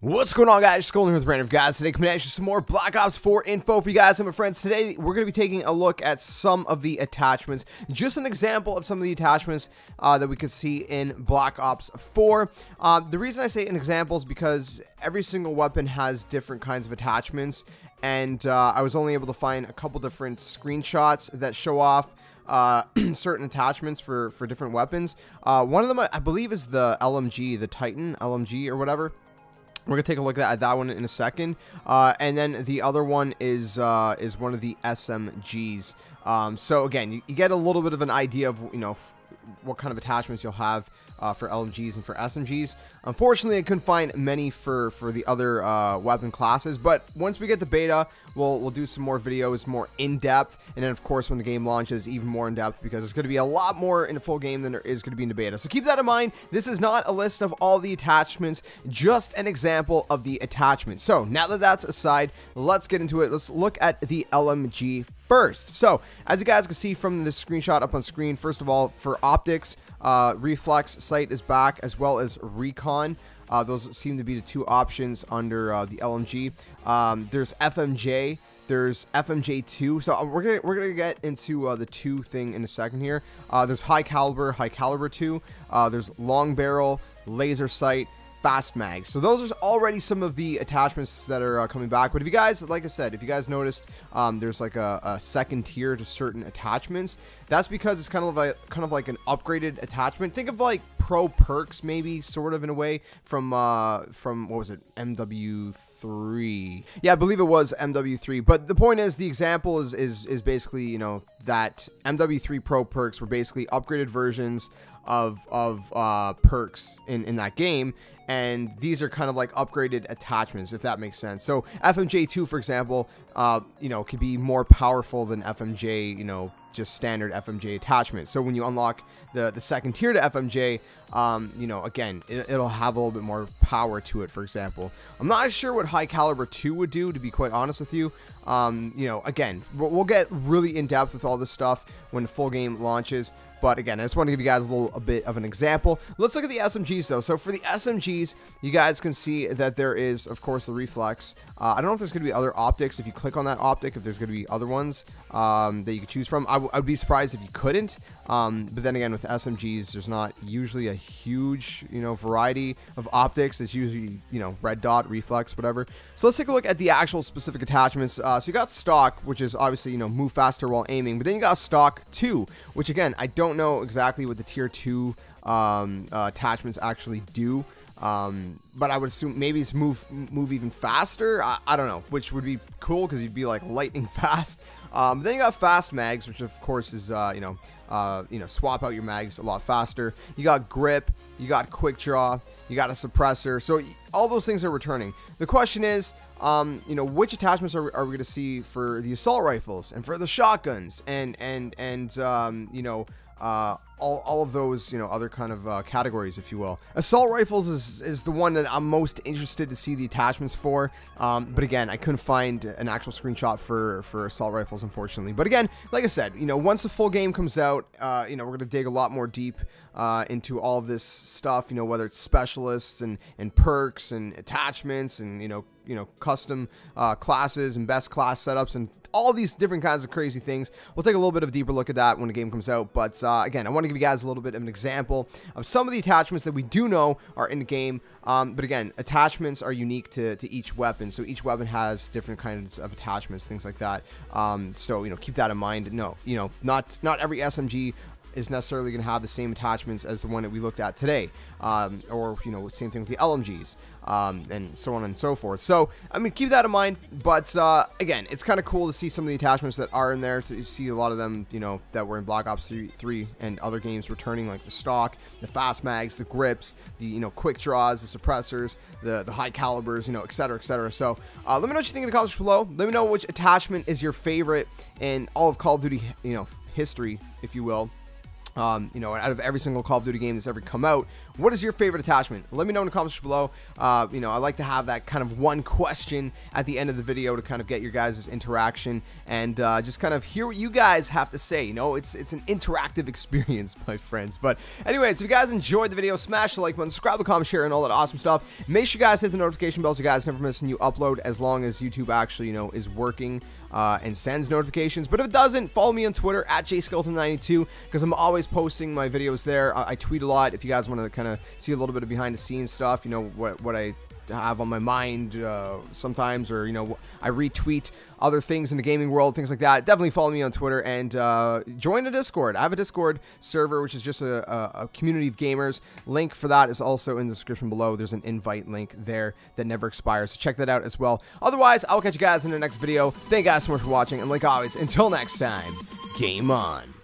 What's going on, guys? JSkeleton here with Brandon, guys. Today coming at you some more Black Ops 4 info for you guys and my friends. Today we're going to be taking a look at some of the attachments, just an example of some of the attachments that we could see in Black Ops 4. The reason I say an example is because every single weapon has different kinds of attachments, and I was only able to find a couple different screenshots that show off certain attachments for different weapons. One of them I believe is the LMG, the Titan LMG or whatever. We're gonna take a look at that one in a second, and then the other one is one of the SMGs. So again, you get a little bit of an idea of what kind of attachments you'll have for LMGs and for SMGs. Unfortunately, I couldn't find many for the other weapon classes, but once we get the beta, we'll do some more videos, more in-depth, and then of course when the game launches, even more in-depth, because there's going to be a lot more in the full game than there is going to be in the beta. So keep that in mind. This is not a list of all the attachments, just an example of the attachments. So now that that's aside, let's get into it. Let's look at the LMG first. So as you guys can see from the screenshot up on screen, first of all, for optics, reflex sight is back, as well as recon. Those seem to be the two options under the LMG. There's FMJ, there's FMJ2. So we're gonna get into the 2 thing in a second here. There's high caliber 2. There's long barrel, laser sight, fast mag. So those are already some of the attachments that are coming back. But if you guys, like I said, if you guys noticed, there's like a second tier to certain attachments. That's because it's kind of like an upgraded attachment. Think of like pro perks, maybe, sort of, in a way, from what was it, MW3? Yeah, I believe it was MW3. But the point is, the example is basically, that MW3 pro perks were basically upgraded versions of perks in that game, and these are kind of like upgraded attachments, if that makes sense. So FMJ2, for example, could be more powerful than FMJ, just standard FMJ attachment. So when you unlock the second tier to FMJ, again, it'll have a little bit more power to it, for example. I'm not sure what high caliber 2 would do, to be quite honest with you. Again, we'll get really in depth with all this stuff when the full game launches. But again, I just want to give you guys a bit of an example. Let's look at the SMGs though. So for the SMGs, you guys can see that there is, of course, the reflex. I don't know if there's going to be other optics. If you click on that optic, if there's going to be other ones that you could choose from. I would be surprised if you couldn't. But then again, with SMGs, there's not usually a huge, variety of optics. It's usually, red dot, reflex, whatever. So let's take a look at the actual specific attachments. So you got stock, which is obviously, move faster while aiming. But then you got stock 2, which again, I don't know exactly what the tier 2 attachments actually do. But I would assume maybe it's move even faster. I don't know, which would be cool because you'd be like lightning fast. Then you got fast mags, which of course is swap out your mags a lot faster. You got grip, you got quick draw, you got a suppressor. So all those things are returning. The question is, which attachments are we going to see for the assault rifles and for the shotguns and all of those, other kind of categories, if you will. Assault rifles is the one that I'm most interested to see the attachments for. But again, I couldn't find an actual screenshot for assault rifles, unfortunately. But again, like I said, once the full game comes out, we're going to dig a lot more deep into all of this stuff, whether it's specialists and perks and attachments and, custom classes and best class setups and all these different kinds of crazy things. We'll take a little bit of a deeper look at that when the game comes out. But again, I want to give you guys a little bit of an example of some of the attachments that we do know are in the game. But again, attachments are unique to each weapon. So each weapon has different kinds of attachments, things like that. So, keep that in mind. No, not every SMG is necessarily going to have the same attachments as the one that we looked at today, or same thing with the LMGs, and so on and so forth. So I mean, keep that in mind. But again, it's kind of cool to see some of the attachments that are in there, to see a lot of them that were in Black Ops 3 and other games returning, like the stock, the fast mags, the grips, the quick draws, the suppressors, the high calibers, etc, etc. So let me know what you think in the comments below. Let me know which attachment is your favorite in all of Call of Duty history, if you will. You know, out of every single Call of Duty game that's ever come out, what is your favorite attachment? Let me know in the comments below. You know, I like to have that kind of one question at the end of the video to kind of get your guys' interaction and just kind of hear what you guys have to say. You know, it's an interactive experience, my friends. But anyways, if you guys enjoyed the video, smash the like button, subscribe, comment, share, and all that awesome stuff. Make sure you guys hit the notification bell so you guys never miss a new upload, as long as YouTube actually, you know, is working and sends notifications. But if it doesn't, follow me on Twitter at JSkeleton92, because I'm always posting my videos there. I tweet a lot. If you guys want to kind of see a little bit of behind the scenes stuff, you know, what I have on my mind sometimes, or, you know, I retweet other things in the gaming world, things like that. Definitely follow me on Twitter and join the Discord. I have a Discord server, which is just a community of gamers. Link for that is also in the description below. There's an invite link there that never expires, so check that out as well. Otherwise, I'll catch you guys in the next video. Thank you guys so much for watching, and like always, until next time, game on.